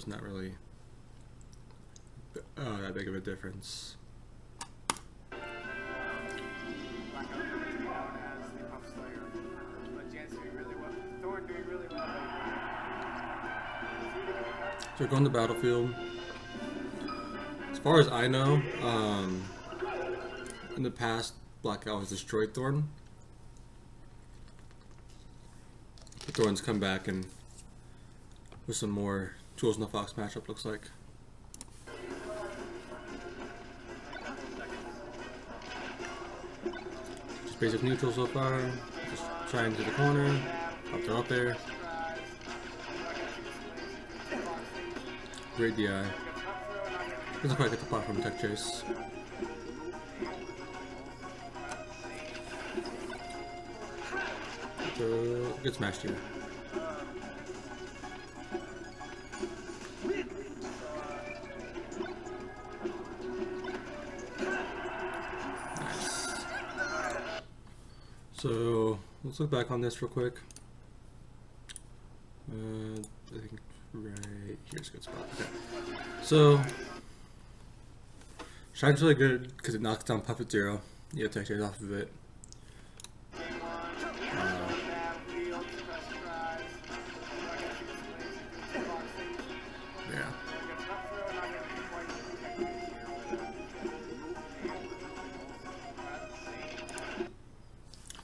it's not really that big of a difference. So we're going to Battlefield. As far as I know, in the past, Blackout has destroyed Thorne. Thorne's come back and with some more Jules in the Fox matchup, looks like. Just basic neutral so far. Just trying to the corner. Up there. Great DI. Doesn't quite get the platform tech chase. So, get smashed here. Nice. So, let's look back on this real quick. I think right here's a good spot. Okay. So, Shine's really good because it knocks down Puppet Zero. You have tech chase off of it.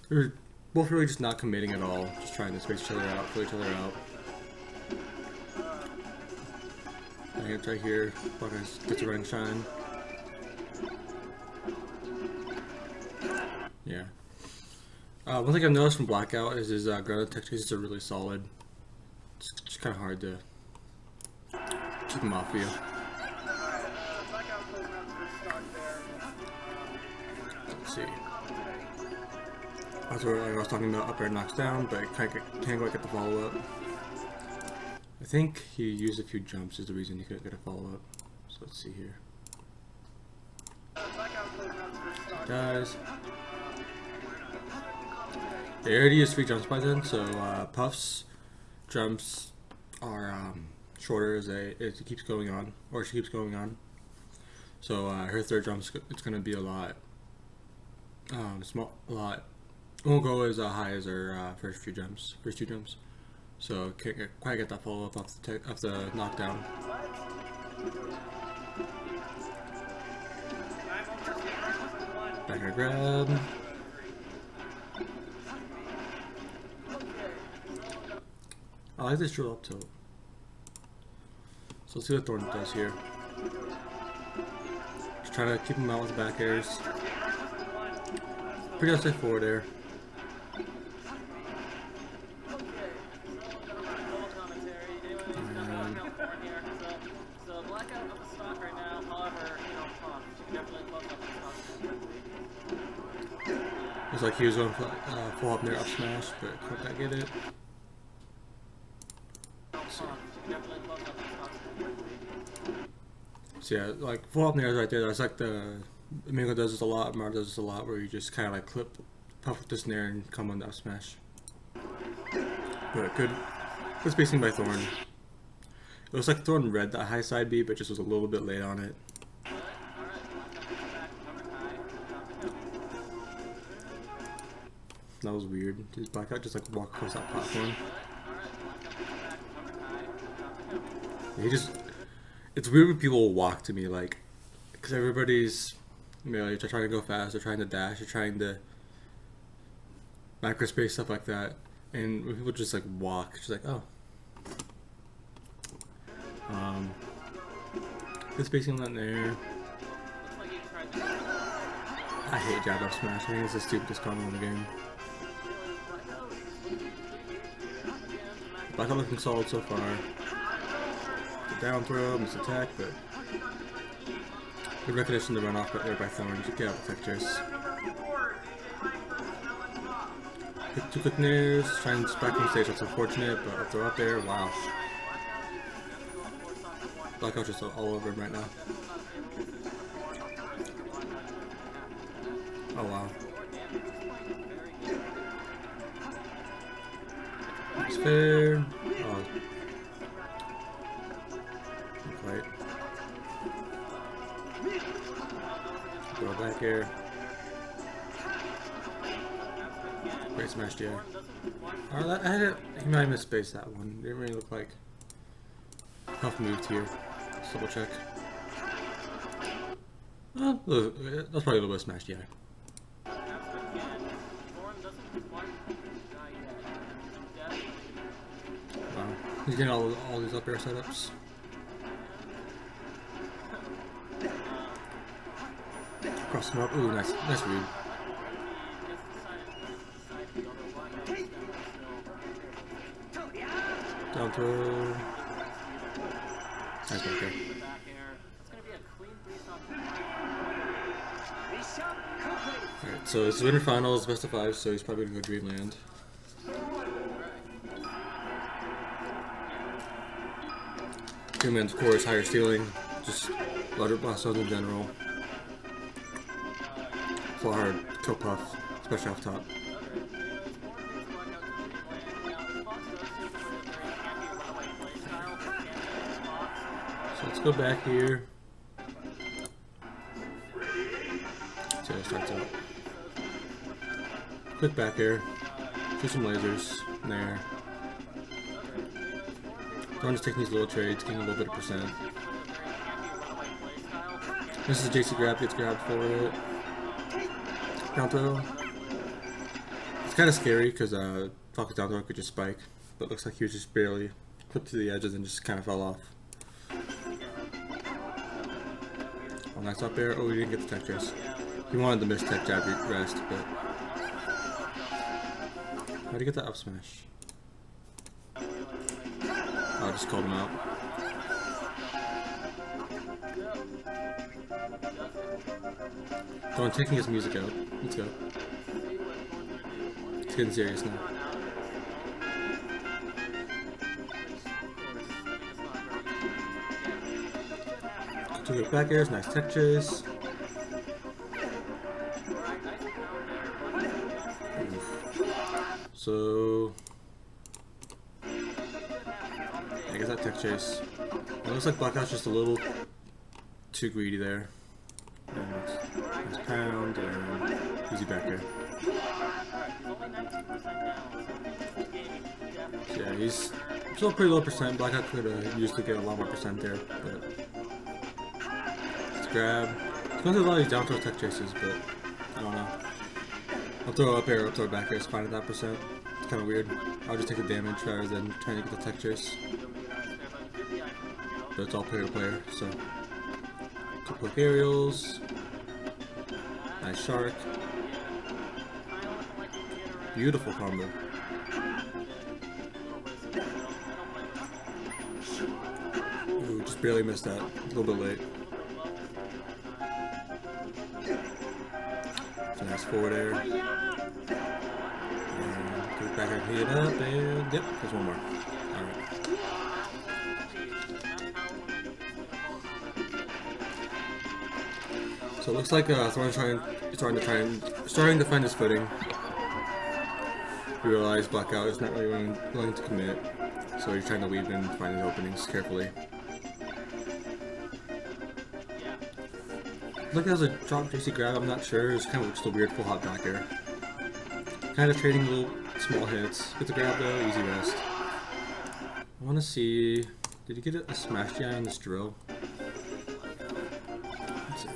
They're both really just not committing at all, just trying to space each other out, fill each other out. I'm gonna try here, Blackout gets a running Shine. Yeah. One thing I've noticed from Blackout is his grounded tech chases are really solid. It's just kind of hard to keep him off of you. Let's see. That's what I was talking about, up air knocks down, but can't quite get the follow up. I think he used a few jumps is the reason he couldn't get a follow up. So let's see here. Dies. They already used 3 jumps by then, so Puff's jumps are shorter as it keeps going on, or she keeps going on. So her third jump, it's going to be a lot won't go as high as her first two jumps. So can't quite get that follow up off the knockdown. Back air grab. I like this drill up tilt. So let's see what Thorne does here. Just trying to keep him out with the back airs. Pretty much straightforward there. Looks like he was going for full up near up smash, but couldn't quite get it. So yeah, like full up near right there. That's like the Mingo does this a lot. Mar does this a lot, where you just kind of like clip, puff with the snare, and come on the up smash. But good spacing by Thorne. It looks like Thorne read that high side B, but just was a little bit late on it. That was weird. His Blackout just like walk across that platform. It's weird when people walk to me, like, because everybody's, you know, you're trying to go fast, they're trying to dash, you're trying to microspace, stuff like that. And when people just like walk, it's just like, oh. Good spacing on that there. I hate jab up smash. I think it's the stupidest combo in the game. Blackout looking solid so far. The down throw, miss attack, but good recognition to run off there by Thorne to get out the tech chase. Two quick nairs, trying to back on stage, that's unfortunate, but up throw up there, wow. Blackout just all over him right now. Oh wow. That's fair. Oh. quite. Go back here. Great smash DI. Oh, that, I had it. He might have misspaced that one. Didn't really look like. Tough moved here. Let's double check. That's probably a little bit of smash DI. Wow. He's getting all these up air setups. Cross him up. Ooh, nice read. Down throw. Nice back air. Alright, so it's winter finals, best of 5, so he's probably gonna go Dreamland. Dreamland, of course, higher ceiling, just larger blast zones in general. Full hard kill puff, especially off top. So let's go back here. See how it starts out. Quick back air. Do some lasers in there. Thorne is taking these little trades, getting a little bit of percent. This is a JC grab, gets grabbed for it. Down throw. It's kind of scary because Falcon's down throw could just spike, but it looks like he was just barely clipped to the edges and just kind of fell off. Oh, nice up there. Oh, he didn't get the tech chase. He wanted to miss tech jab rest, but how'd he get that up smash? Oh, I just called him out. Thorne taking his music out. Let's go. It's getting serious now. Two good back airs, nice tech chase. So I guess that tech chase. It looks like Blackout's just a little too greedy there. Nice pound and easy back air. So yeah, he's still pretty low percent. Blackout could have used to get a lot more percent there, but let's grab. It's going to a lot of these down throw tech chases, but I don't know. I'll throw up air, I'll throw back air, it's fine at that percent. It's kind of weird. I'll just take the damage rather than trying to get the tech chase. But it's all player to player, so. Couple quick aerials. Nice shark. Beautiful combo. Ooh, just barely missed that. A little bit late. So nice forward air. And go back and hit up, and yep, there's one more. Alright. So it looks like Thorne's starting to find his footing. He realized Blackout is not really willing to commit, so he's trying to weave in and find his openings carefully. Look, that was a drop JC grab, I'm not sure. It's kind of just a weird full hop back air. Kind of trading little small hits. Get the grab though, easy rest. I want to see. Did he get a smash DI on this drill? Let's see.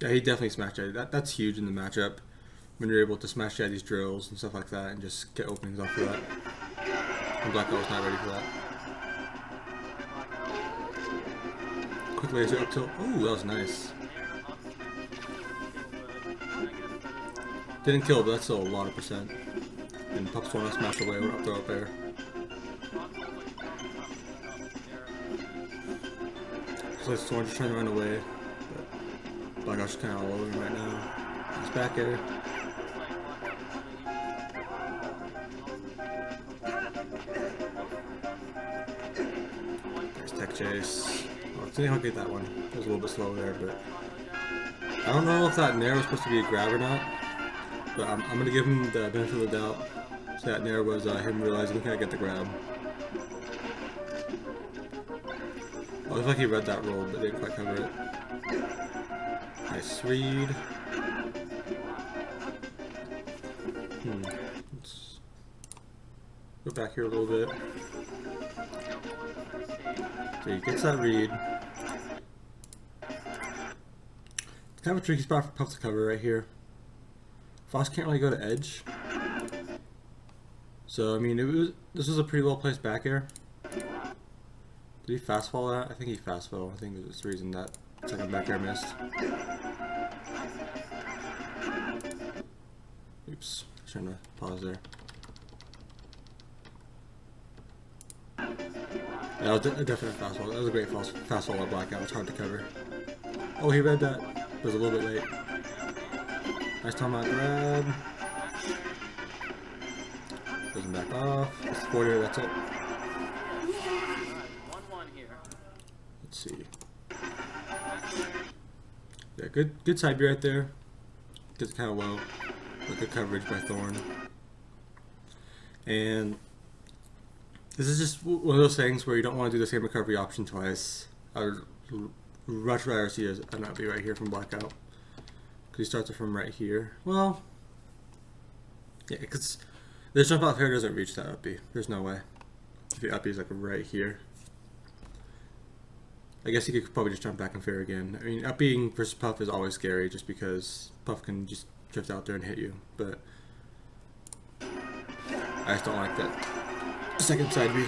Yeah, he definitely smash DI. That's huge in the matchup. When you're able to smash DI these drills and stuff like that and just get openings off of that. And Blackout was not ready for that. Quick laser up tilt. Oh, that was nice. Didn't kill, but that's still a lot of percent. And Pups want to smash away, up throw up there. So it's Thorne just trying to run away. But Blackout's just kind of all over him right now. He's back air. Nice tech chase. Well, see how I get that one. It was a little bit slow there, but I don't know if that nair was supposed to be a grab or not. But I'm going to give him the benefit of the doubt. So that nair was him realizing he can't get the grab. Looks like he read that roll, but didn't quite cover it. Nice read. Let's go back here a little bit. So he gets that read. It's kind of a tricky spot for Puff to cover right here. Fox can't really go to edge. So I mean, this was a pretty well placed back air. Did he fast fall that? I think he fast fell. I think that's the reason that second back air missed. Oops, trying to pause there. That was a definite fast fall. That was a great fast fall at Blackout. It's hard to cover. Oh, he read that. It was a little bit late. Nice timeout grab. Doesn't back off. It's 40, that's it. Let's see. Yeah, good side B right there. Gets kind of low. But good coverage by Thorne. And this is just one of those things where you don't want to do the same recovery option twice. I would much rather see an up B right here from Blackout. Because he starts it from right here. Well, yeah, because this jump out here doesn't reach that up B. There's no way. If the up B is like right here. I guess he could probably just jump back and fair again. I mean, up being versus Puff is always scary just because Puff can just drift out there and hit you. But I just don't like that second side B.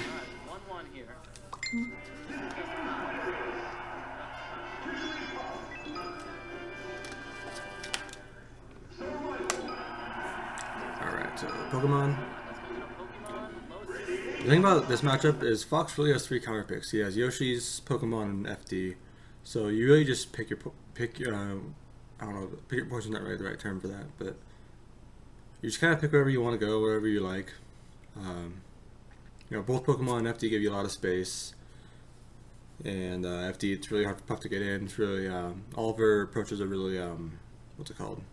Alright, so Pokemon. The thing about this matchup is Fox really has 3 counter picks. He has Yoshi's, Pokemon, and FD. So you really just pick your pick your poison. Not really the right term for that, but you just kind of pick wherever you want to go, wherever you like. You know, both Pokemon and FD give you a lot of space, and FD, it's really hard for Puff to get in. It's really all of her approaches are really what's it called?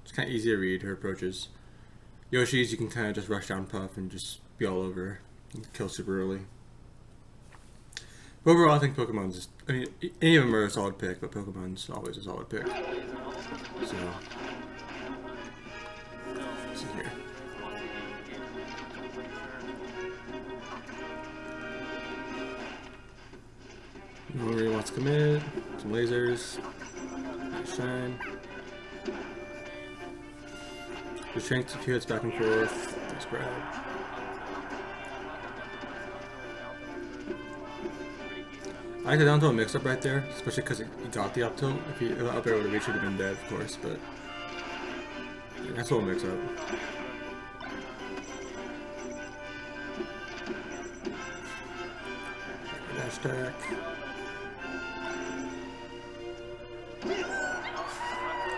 It's kind of easy to read her approaches. Yoshi's, you can kind of just rush down Puff and just be all over and kill super early. But overall, I think Pokemon's just, I mean, any of them are a solid pick, but Pokemon's always a solid pick. So, let's see here. No one really wants to commit. Some lasers. Nice shine. The strength, a few hits back and forth. Nice grab. I like it down to a mix-up right there, especially because he got the up tilt. If the up air would have reached, it would have been dead, of course, but yeah, that's a little mix-up. Dash attack.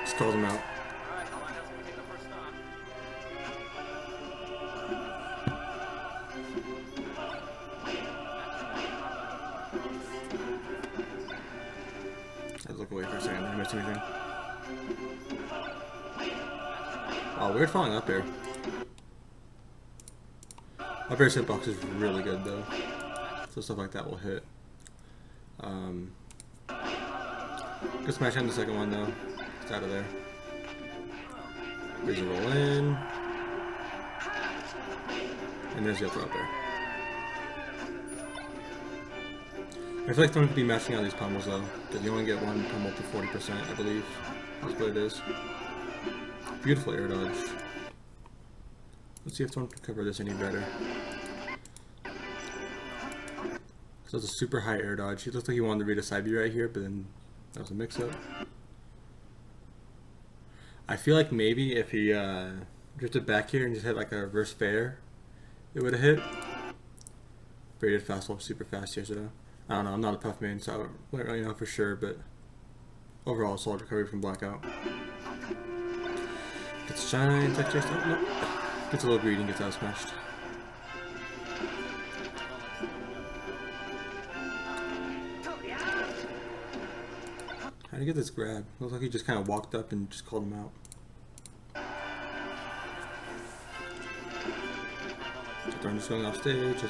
Just calls him out. Look away for a second, did I miss anything? Oh, weird falling up air. Up air's hitbox is really good though. So stuff like that will hit. Good smash on the second one though. It's out of there. There's a roll in. And there's the other up air. I feel like Thorne could be matching out these pummels though, because you only get one pummel to 40%, I believe. That's what it is. Beautiful air dodge. Let's see if Thorne can cover this any better. So that's a super high air dodge. He looked like he wanted to read a side B right here, but then that was a mix-up. I feel like maybe if he drifted back here and just hit like a reverse fair, it would have hit. But he did fast fall super fast here, so I don't know, I'm not a Puff main, so I don't really know for sure, but overall, solid recovery from Blackout. Gets shine, tech chase, oh no. Gets a little greedy and gets out smashed. How'd he get this grab? Looks like he just kind of walked up and just called him out. Thorne just going off stage.